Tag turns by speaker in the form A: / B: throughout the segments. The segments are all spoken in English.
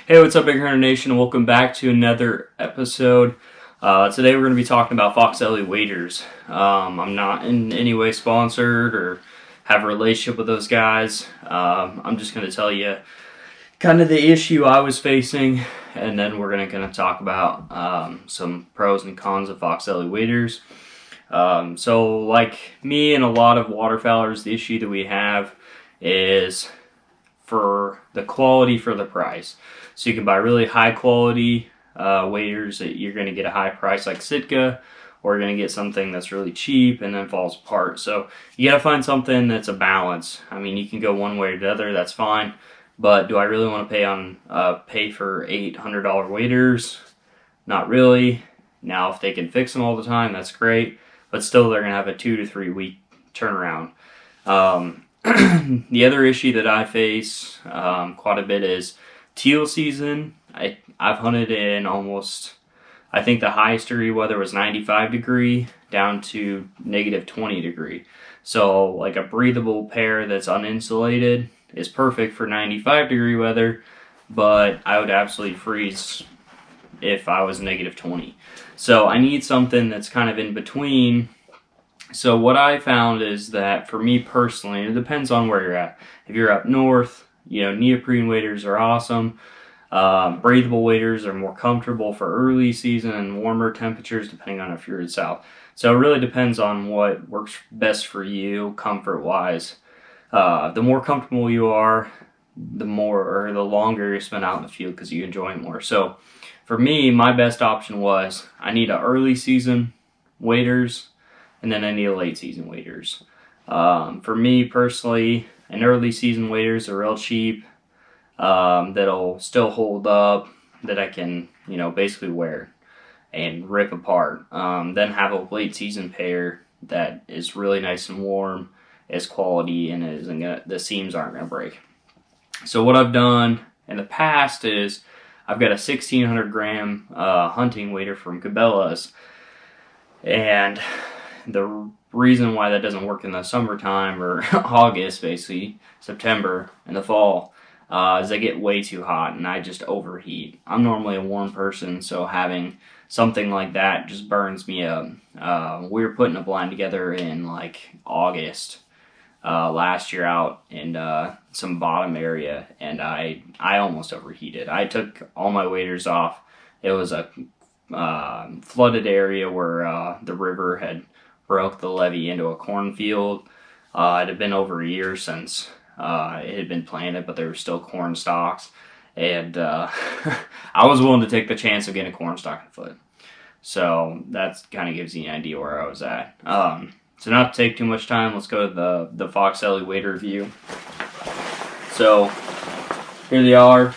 A: Hey, what's up, Big Hunter Nation? Welcome back to another episode. Today we're going to be talking about Foxelli waders. I'm not in any way sponsored or have a relationship with those guys. I'm just going to tell you kind of the issue I was facing, and then we're going to talk about some pros and cons of Foxelli waders. So like me and a lot of waterfowlers, the issue that we have is for the quality for the price. So you can buy really high quality waders that you're going to get a high price like Sitka, or you're going to get something that's really cheap and then falls apart. So you got to find something that's a balance. I mean, you can go one way or the other, that's fine. But do I really want to pay for $800 waders? Not really. Now, if they can fix them all the time, that's great. But still, they're going to have a 2 to 3 week turnaround. The other issue that I face quite a bit is teal season. I've hunted in almost, I think the highest degree weather was 95 degree down to negative 20 degree. So like a breathable pair that's uninsulated is perfect for 95 degree weather, but I would absolutely freeze if I was negative 20. So I need something that's kind of in between. So what I found is that for me personally, and it depends on where you're at. If you're up north, neoprene waders are awesome. Breathable waders are more comfortable for early season and warmer temperatures, depending on if you're in south. So it really depends on what works best for you, comfort-wise. The more comfortable you are, the longer you spend out in the field because you enjoy it more. So for me, my best option was I need an early season waders, and then I need a late season waders. For me personally, an early season waders are real cheap, that'll still hold up, that I can, basically wear and rip apart. Then have a late season pair that is really nice and warm, is quality, and the seams aren't gonna break. So what I've done in the past is I've got a 1,600 gram hunting wader from Cabela's, and the reason why that doesn't work in the summertime or August, basically September in the fall, is I get way too hot and I just overheat. I'm normally a warm person, so having something like that just burns me up. We were putting a blind together in like August last year out in some bottom area, and I almost overheated. I took all my waders off. It was a flooded area where the river had broke the levee into a cornfield. It had been over a year since it had been planted, but there were still corn stalks, and I was willing to take the chance of getting a corn stalk in the foot. So that kind of gives you an idea where I was at. So not to take too much time, let's go to the Foxelli wader review. So here they are.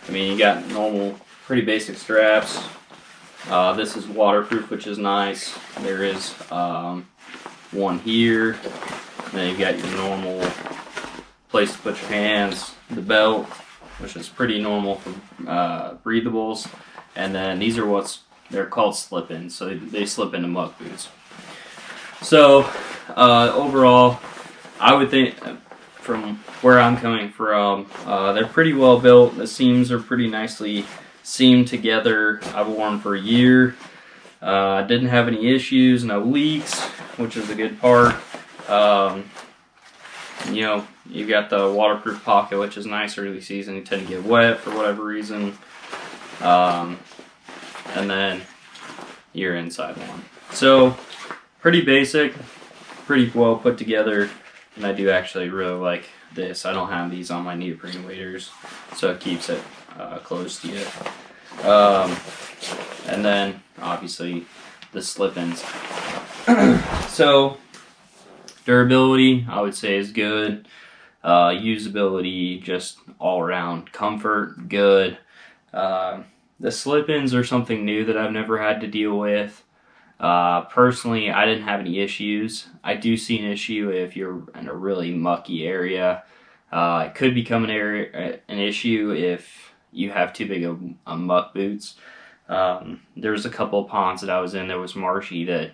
A: I mean, you got normal, pretty basic straps. This is waterproof, which is nice. There is one here. And then you've got your normal place to put your hands, the belt, which is pretty normal for breathables. And then these are they're called slip-ins, so they slip into muck boots. So overall, I would think, from where I'm coming from, they're pretty well built. The seams are pretty nicely seamed together. I've worn them for a year. Didn't have any issues, no leaks, which is a good part. You've got the waterproof pocket, which is nice early season. You tend to get wet for whatever reason. And then your inside one. So pretty basic, pretty well put together, and I do actually really like this. I don't have these on my neoprene waders, so it keeps it close to you. And then obviously the slip-ins. So durability, I would say, is good. Usability, just all around comfort, good. The slip-ins are something new that I've never had to deal with. Personally, I didn't have any issues. I do see an issue if you're in a really mucky area. It could become an issue if you have too big of muck boots. There's a couple of ponds that I was in that was marshy that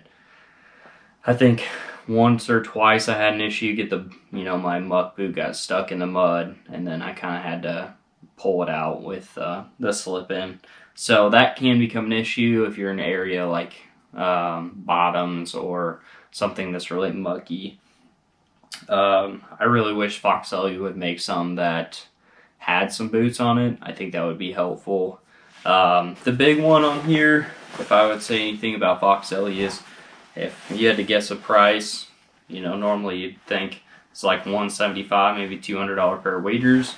A: I think once or twice I had an issue. My muck boot got stuck in the mud, and then I kind of had to pull it out with the slip in. So that can become an issue if you're in an area like bottoms or something that's really mucky. I really wish Foxelli would make some that had some boots on it. I think that would be helpful. The big one on here, if I would say anything about Foxelli, is if you had to guess a price, normally you'd think it's like $175, maybe $200 pair of waders.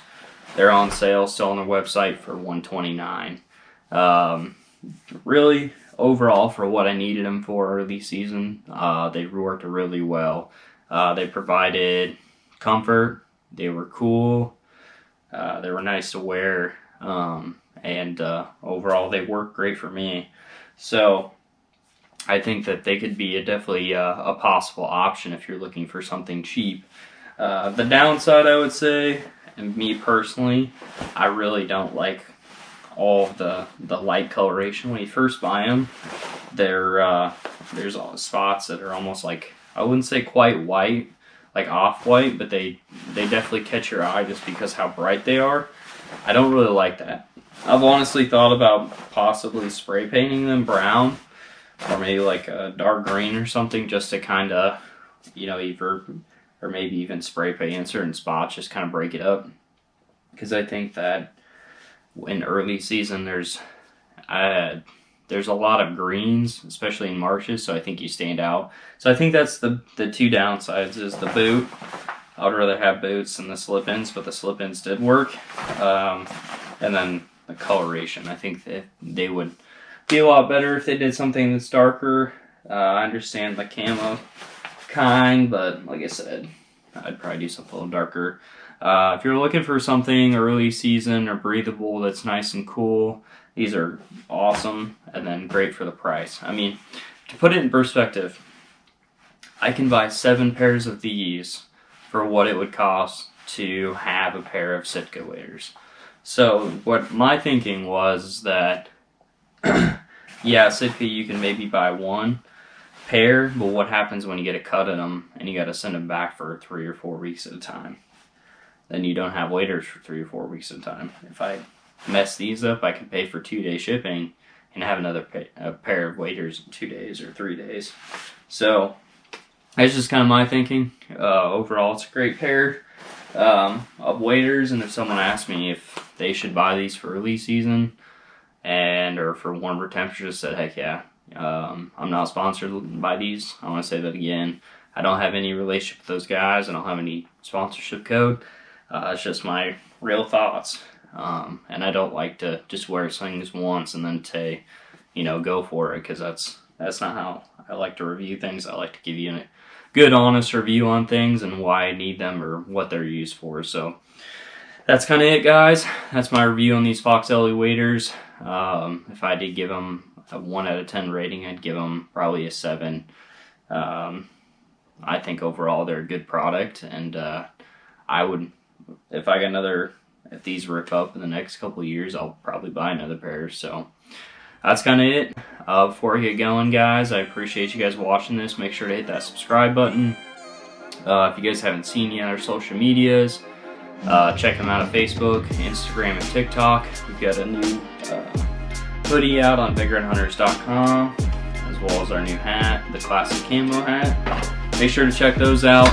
A: They're on sale still on their website for $129. Really, overall, for what I needed them for early season, they worked really well. They provided comfort. They were cool. They were nice to wear. And overall, they worked great for me. So I think that they could be definitely a possible option if you're looking for something cheap. The downside, I would say, and me personally, I really don't like all the light coloration when you first buy them. There's all the spots that are almost like, I wouldn't say quite white, like off-white, but they definitely catch your eye just because how bright they are. I don't really like that. I've honestly thought about possibly spray painting them brown, or maybe like a dark green or something, just to kind of, either, or maybe even spray paint in certain spots, just kind of break it up. Because I think that in early season there's a lot of greens, especially in marshes, so I think you stand out. So I think that's the two downsides, is the boot. I would rather have boots than the slip-ins, but the slip-ins did work. And then the coloration. I think that they would be a lot better if they did something that's darker. I understand the camo kind, but like I said, I'd probably do something a little darker. If you're looking for something early season or breathable that's nice and cool, these are awesome, and then great for the price. I mean, to put it in perspective, I can buy 7 pairs of these for what it would cost to have a pair of Sitka waders. So what my thinking was that, yeah, Sitka, you can maybe buy 1 pair, but what happens when you get a cut in them and you got to send them back for 3 or 4 weeks at a time? Then you don't have waders for 3 or 4 weeks at a time. If I mess these up, I can pay for 2-day shipping and have another pair of waders in 2 days or 3 days. So that's just kind of my thinking. Overall, it's a great pair of waders, and if someone asked me if they should buy these for early season or for warmer temperatures, I said, heck yeah. I'm not sponsored by these. I want to say that again. I don't have any relationship with those guys. I don't have any sponsorship code. It's just my real thoughts. And I don't like to just wear things once and then say, go for it, because that's not how I like to review things. I like to give you a good, honest review on things and why I need them or what they're used for. So that's kind of it, guys. That's my review on these Foxelli waders. If I did give them a 1 out of 10 rating, I'd give them probably a 7. I think overall they're a good product, and I would, if these rip up in the next couple of years, I'll probably buy another pair. So that's kind of it. Before I get going, guys, I appreciate you guys watching this. Make sure to hit that subscribe button. If you guys haven't seen any other social medias, check them out on Facebook, Instagram, and TikTok. We've got a new hoodie out on biggerandhunters.com, as well as our new hat, the classic camo hat. Make sure to check those out.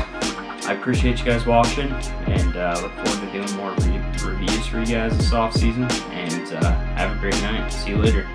A: I appreciate you guys watching, and look forward to doing more reviews for you guys this off season. And have a great night. See you later.